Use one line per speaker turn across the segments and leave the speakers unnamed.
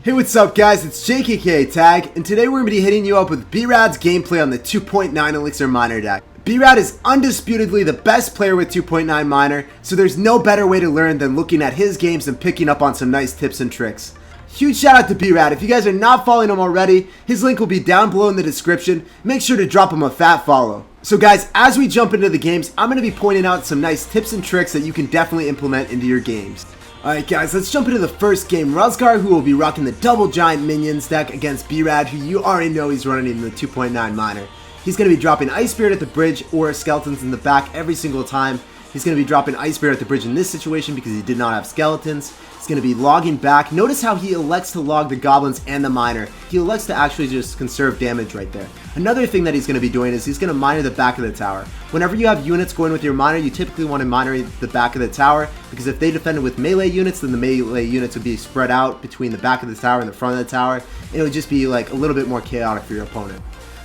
Hey, what's up guys, it's SirTagCR, and today we're going to be hitting you up with B-rad's gameplay on the 2.9 Elixir Miner deck. B-rad is undisputedly the best player with 2.9 Miner, so there's no better way to learn than looking at his games and picking up on some nice tips and tricks. Huge shout out to B-rad. If you guys are not following him already, his link will be down below in the description. Make sure to drop him a fat follow. So guys, as we jump into the games, I'm going to be pointing out some nice tips and tricks that you can definitely implement into your games. Alright guys, let's jump into the first game. Royale, who will be rocking the double giant minions deck against B-rad, who you already know he's running in the 2.9 Miner. He's going to be dropping Ice Spirit at the bridge or skeletons in the back every single time. He's going to be dropping Ice Spirit at the bridge in this situation because he did not have skeletons. He's going to be logging back. Notice how he elects to log the goblins and the miner. He elects to actually just conserve damage right there. Another thing that he's going to be doing is he's going to miner the back of the tower. Whenever you have units going with your miner, you typically want to miner the back of the tower, because if they defended with melee units, then the melee units would be spread out between the back of the tower and the front of the tower. It would just be like a little bit more chaotic for your opponent.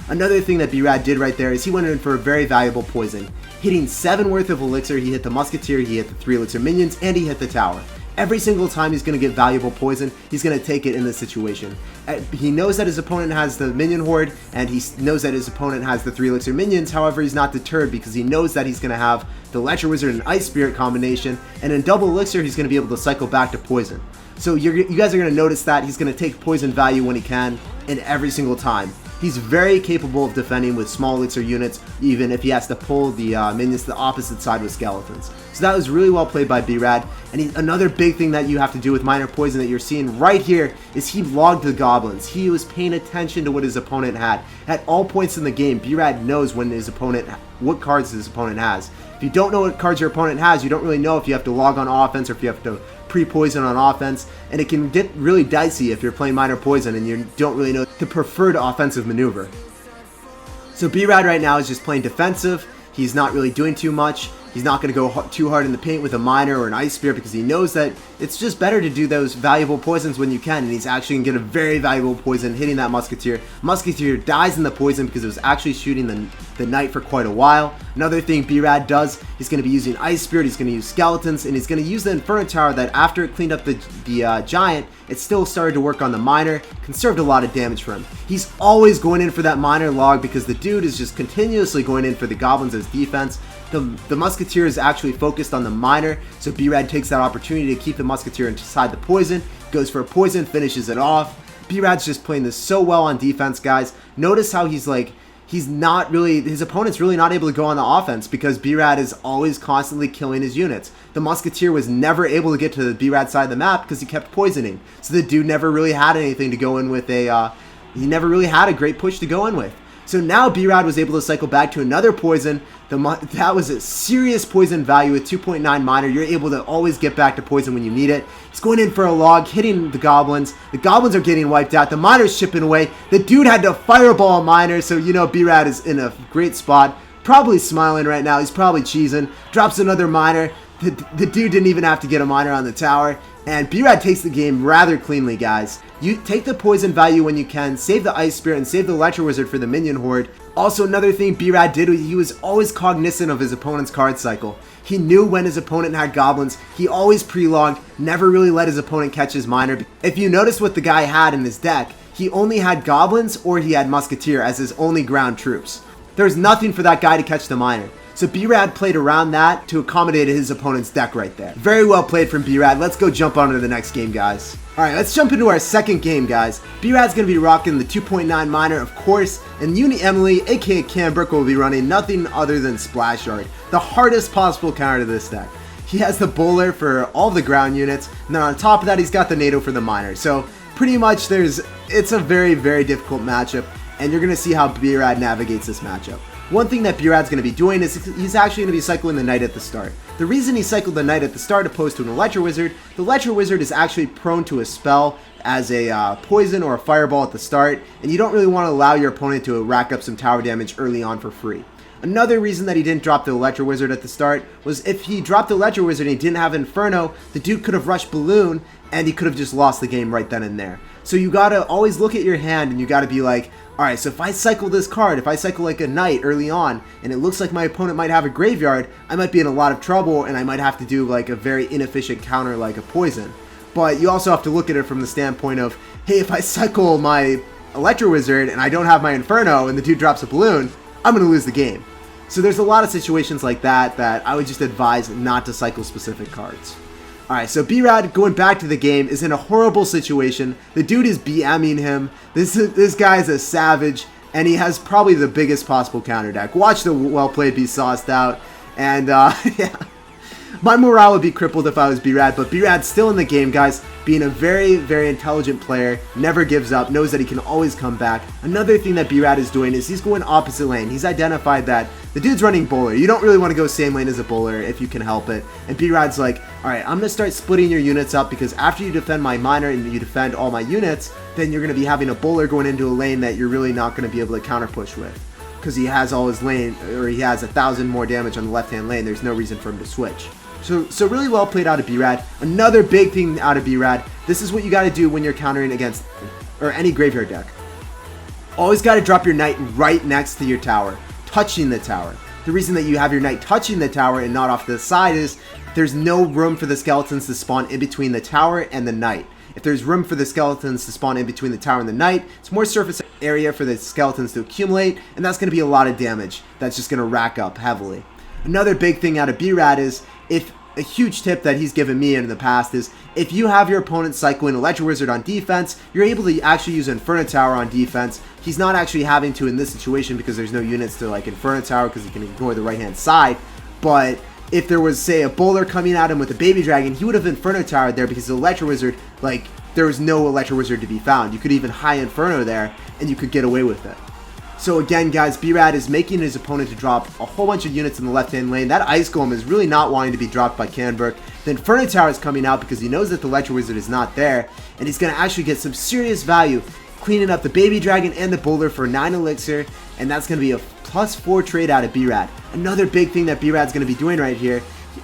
Another thing that B-rad did right there is he went in for a very valuable poison. Hitting 7 worth of elixir, he hit the musketeer, he hit the 3 elixir minions, and he hit the tower. Every single time he's going to get valuable poison, he's going to take it in this situation. He knows that his opponent has the minion horde, and he knows that his opponent has the 3 elixir minions. However, he's not deterred because he knows that he's going to have the Electro Wizard and Ice Spirit combination, and in double elixir, he's going to be able to cycle back to poison. So you guys are going to notice that he's going to take poison value when he can, in every single time. He's very capable of defending with small elixir units, even if he has to pull the minions to the opposite side with skeletons. So that was really well played by B-rad. And another big thing that you have to do with Miner Poison that you're seeing right here is he logged the goblins. He was paying attention to what his opponent had. At all points in the game, B-rad knows when what cards his opponent has. If you don't know what cards your opponent has, you don't really know if you have to log on offense or if you have to pre-poison on offense, and it can get really dicey if you're playing Miner Poison and you don't really know the preferred offensive maneuver. So B-rad right now is just playing defensive. He's not really doing too much. He's not going to go too hard in the paint with a miner or an ice spear because he knows that it's just better to do those valuable poisons when you can, and he's actually going to get a very valuable poison hitting that musketeer. Musketeer dies in the poison because it was actually shooting the knight for quite a while. Another thing B-rad does, he's going to be using Ice Spirit, he's going to use skeletons, and he's going to use the Inferno Tower that after it cleaned up the giant, it still started to work on the miner, conserved a lot of damage for him. He's always going in for that miner log because the dude is just continuously going in for the goblins as defense. The musketeer is actually focused on the miner, so B-rad takes that opportunity to keep the musketeer inside the poison, goes for a poison, finishes it off. B-rad's just playing this so well on defense, guys. Notice how his opponent's really not able to go on the offense because B-rad is always constantly killing his units. The musketeer was never able to get to the B-rad side of the map because he kept poisoning. So the dude never really had anything to go in with he never really had a great push to go in with. So now B-rad was able to cycle back to another poison. That was a serious poison value with 2.9 Miner. You're able to always get back to poison when you need it. He's going in for a log, hitting the goblins. The goblins are getting wiped out. The miner's chipping away. The dude had to fireball a miner, so you know B-rad is in a great spot. Probably smiling right now. He's probably cheesing. Drops another miner. The dude didn't even have to get a miner on the tower. And B-rad takes the game rather cleanly, guys. You take the poison value when you can, save the Ice Spirit, and save the Electro Wizard for the minion horde. Also, another thing B-rad did, he was always cognizant of his opponent's card cycle. He knew when his opponent had goblins. He always pre-logged, never really let his opponent catch his miner. If you notice what the guy had in his deck, he only had goblins or he had musketeer as his only ground troops. There's nothing for that guy to catch the miner. So B-rad played around that to accommodate his opponent's deck right there. Very well played from B-rad. Let's go jump on to the next game, guys. Alright, let's jump into our second game, guys. B-rad's going to be rocking the 2.9 Miner, of course, and Uni Emily, aka Cambrick, will be running nothing other than Splash Yard, the hardest possible counter to this deck. He has the Bowler for all the ground units, and then on top of that, he's got the NATO for the miner. So pretty much it's a very, very difficult matchup, and you're going to see how B-rad navigates this matchup. One thing that B-rad's going to be doing is he's actually going to be cycling the Knight at the start. The reason he cycled the Knight at the start opposed to an Electro Wizard, the Electro Wizard is actually prone to a spell as a poison or a fireball at the start, and you don't really want to allow your opponent to rack up some tower damage early on for free. Another reason that he didn't drop the Electro Wizard at the start was if he dropped the Electro Wizard and he didn't have Inferno, the dude could have rushed Balloon and he could have just lost the game right then and there. So you gotta always look at your hand and you gotta be like, alright, so if I cycle this card, if I cycle like a Knight early on, and it looks like my opponent might have a graveyard, I might be in a lot of trouble and I might have to do like a very inefficient counter like a poison. but you also have to look at it from the standpoint of, hey, if I cycle my Electro Wizard and I don't have my Inferno and the dude drops a balloon, I'm going to lose the game. So there's a lot of situations like that that I would just advise not to cycle specific cards. Alright, so B-rad, going back to the game, is in a horrible situation. The dude is BMing him. This guy is a savage, and he has probably the biggest possible counter deck. Watch the well played be sauced out, and yeah. My morale would be crippled if I was B-rad, but B-rad's still in the game, guys. Being a very, very intelligent player, never gives up, knows that he can always come back. Another thing that B-rad is doing is he's going opposite lane. He's identified that the dude's running bowler. You don't really want to go same lane as a bowler if you can help it. And B-rad's like, alright, I'm going to start splitting your units up because after you defend my miner and you defend all my units, then you're going to be having a bowler going into a lane that you're really not going to be able to counter push with. Because he has all his lane, or he has 1,000 more damage on the left-hand lane. There's no reason for him to switch. So really well played out of B-rad. Another big thing out of B-rad, this is what you got to do when you're countering against or any graveyard deck. Always got to drop your knight right next to your tower, touching the tower. The reason that you have your knight touching the tower and not off to the side is there's no room for the skeletons to spawn in between the tower and the knight. If there's room for the skeletons to spawn in between the tower and the knight, it's more surface area for the skeletons to accumulate, and that's going to be a lot of damage. That's just going to rack up heavily. Another big thing out of B-rad is, if a huge tip that he's given me in the past is, if you have your opponent cycling Electro Wizard on defense, you're able to actually use Inferno Tower on defense. He's not actually having to in this situation because there's no units to like Inferno Tower because he can ignore the right hand side, but if there was, say, a bowler coming at him with a baby dragon, he would have Inferno Towered there because the Electro Wizard, like, there was no Electro Wizard to be found. You could even high Inferno there and you could get away with it. So again, guys, B-rad is making his opponent to drop a whole bunch of units in the left-hand lane. That Ice Golem is really not wanting to be dropped by Canberk. The Inferno Tower is coming out because he knows that the Electro Wizard is not there, and he's going to actually get some serious value cleaning up the Baby Dragon and the Bowler for 9 Elixir, and that's going to be a +4 trade out of B-rad. Another big thing that B-rad's going to be doing right here,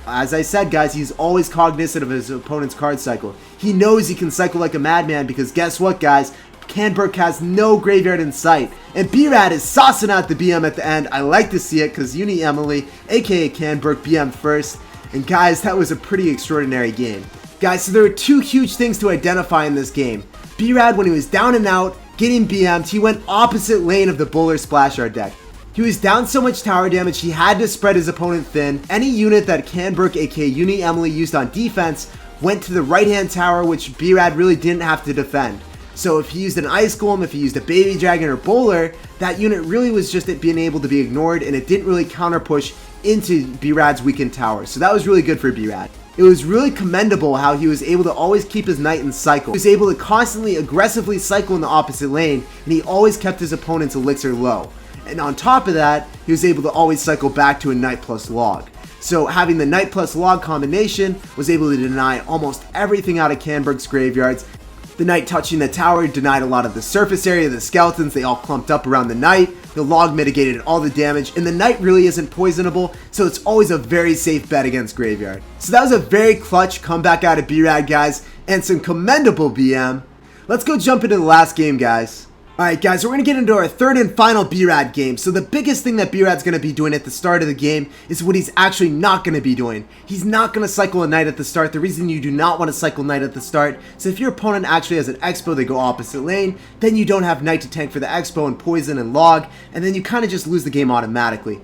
as I said, guys, he's always cognizant of his opponent's card cycle. He knows he can cycle like a madman because guess what, guys? Canberk has no graveyard in sight, and B-rad is saucing out the BM at the end. I like to see it because Uni Emily, aka Canberk, BM first, and guys, that was a pretty extraordinary game. Guys, so there were two huge things to identify in this game. B-rad, when he was down and out, getting BM'd, he went opposite lane of the Bowler Splash Art deck. He was down so much tower damage, he had to spread his opponent thin. Any unit that Canberk, aka Uni Emily, used on defense went to the right-hand tower, which B-rad really didn't have to defend. So if he used an Ice Golem, if he used a Baby Dragon or Bowler, that unit really was just it being able to be ignored, and it didn't really counter push into B-rad's weakened tower. So that was really good for B-rad. It was really commendable how he was able to always keep his knight in cycle. He was able to constantly aggressively cycle in the opposite lane, and he always kept his opponent's elixir low. And on top of that, he was able to always cycle back to a knight plus log. So having the knight plus log combination was able to deny almost everything out of Canberk's graveyards. The knight touching the tower denied a lot of the surface area, the skeletons, they all clumped up around the knight. The log mitigated all the damage, and the knight really isn't poisonable, so it's always a very safe bet against graveyard. So that was a very clutch comeback out of B-rad, guys, and some commendable BM. Let's go jump into the last game, guys. Alright guys, we're going to get into our third and final B-rad game. So the biggest thing that B-rad's going to be doing at the start of the game is what he's actually not going to be doing. He's not going to cycle a knight at the start. The reason you do not want to cycle knight at the start is if your opponent actually has an expo, they go opposite lane, then you don't have knight to tank for the expo and poison and log, and then you kind of just lose the game automatically.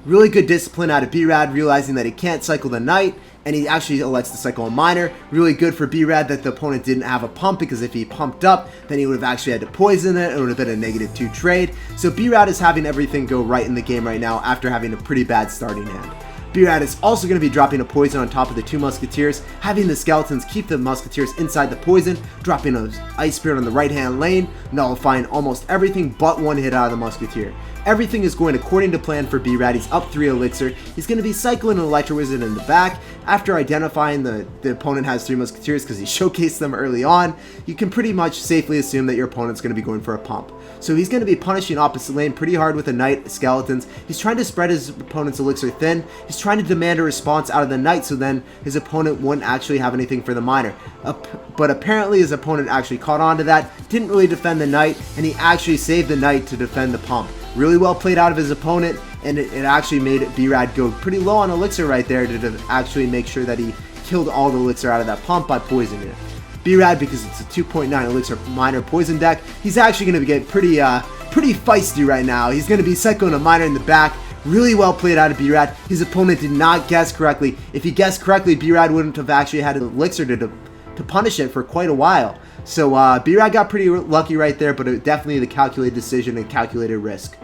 Really good discipline out of B-rad, realizing that he can't cycle the knight, and he actually elects to cycle a miner. Really good for B-rad that the opponent didn't have a pump, because if he pumped up, then he would have actually had to poison it. It would have been a -2 trade. So B-rad is having everything go right in the game right now after having a pretty bad starting hand. B-rad is also going to be dropping a poison on top of the 2 musketeers, having the skeletons keep the musketeers inside the poison, dropping an ice spirit on the right hand lane, nullifying almost everything but 1 hit out of the musketeer. Everything is going according to plan for B-rad. He's up 3 elixir. He's going to be cycling an Electro Wizard in the back. After identifying the opponent has 3 musketeers because he showcased them early on, you can pretty much safely assume that your opponent's going to be going for a pump. So he's going to be punishing opposite lane pretty hard with a knight, skeletons. He's trying to spread his opponent's elixir thin. He's trying to demand a response out of the knight so then his opponent wouldn't actually have anything for the miner. But apparently his opponent actually caught on to that, didn't really defend the knight, and he actually saved the knight to defend the pump. Really well played out of his opponent, and it actually made B-rad go pretty low on elixir right there to actually make sure that he killed all the elixir out of that pump by poisoning it. B-rad, because it's a 2.9 elixir miner poison deck, he's actually going to get pretty feisty right now. He's going to be cycling a miner in the back. Really well played out of B-rad. His opponent did not guess correctly. If he guessed correctly, B-rad wouldn't have actually had an elixir to punish it for quite a while. So B-rad got pretty lucky right there, but definitely the calculated decision and calculated risk.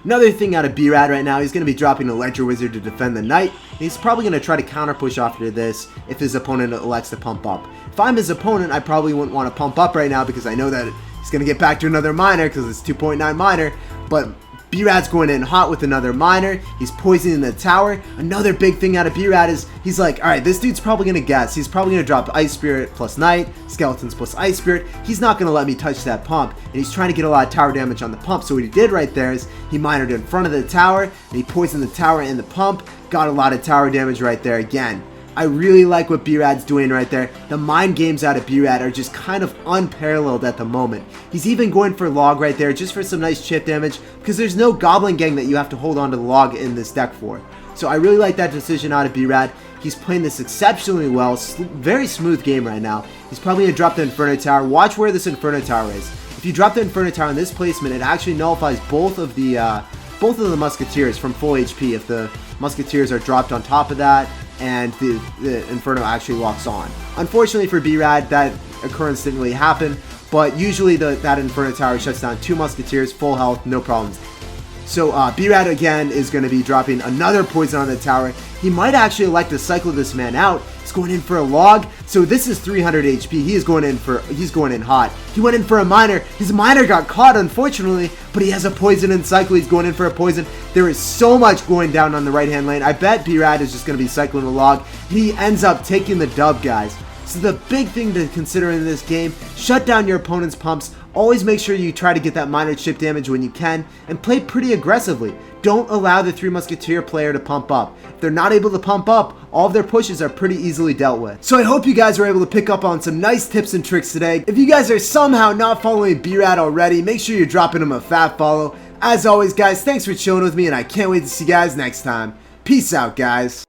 Another thing out of B-rad right now, he's going to be dropping a Ledger Wizard to defend the Knight. He's probably going to try to counter push after this if his opponent elects to pump up. If I'm his opponent, I probably wouldn't want to pump up right now because I know that he's going to get back to another miner because it's 2.9 miner, but B-rad's going in hot with another miner. He's poisoning the tower. Another big thing out of B-rad is he's like, alright, this dude's probably going to guess. He's probably going to drop Ice Spirit plus Knight, Skeletons plus Ice Spirit. He's not going to let me touch that pump. And he's trying to get a lot of tower damage on the pump. So what he did right there is he minered in front of the tower, and he poisoned the tower and the pump. Got a lot of tower damage right there again. I really like what B-rad's doing right there. The mind games out of B-rad are just kind of unparalleled at the moment. He's even going for log right there just for some nice chip damage because there's no goblin gang that you have to hold on to the log in this deck for. So I really like that decision out of B-rad. He's playing this exceptionally well. Very smooth game right now. He's probably going to drop the Inferno Tower. Watch where this Inferno Tower is. If you drop the Inferno Tower in this placement, it actually nullifies both of the Musketeers from full HP if the Musketeers are dropped on top of that and the Inferno actually locks on. Unfortunately for B-rad, that occurrence didn't really happen, but usually that Inferno Tower shuts down 2 Musketeers, full health, no problems. So B-rad again is going to be dropping another poison on the tower. He might actually elect to cycle this man out. He's going in for a log. So this is 300 HP. He's going in hot. He went in for a miner. His miner got caught, unfortunately, but he has a poison in cycle. He's going in for a poison. There is so much going down on the right-hand lane. I bet B-rad is just going to be cycling the log. He ends up taking the dub, guys. So the big thing to consider in this game, shut down your opponent's pumps. Always make sure you try to get that minor chip damage when you can, and play pretty aggressively. Don't allow the 3 Musketeer player to pump up. If they're not able to pump up, all of their pushes are pretty easily dealt with. So I hope you guys were able to pick up on some nice tips and tricks today. If you guys are somehow not following B-rad already, make sure you're dropping him a fat follow. As always, guys, thanks for chilling with me, and I can't wait to see you guys next time. Peace out, guys.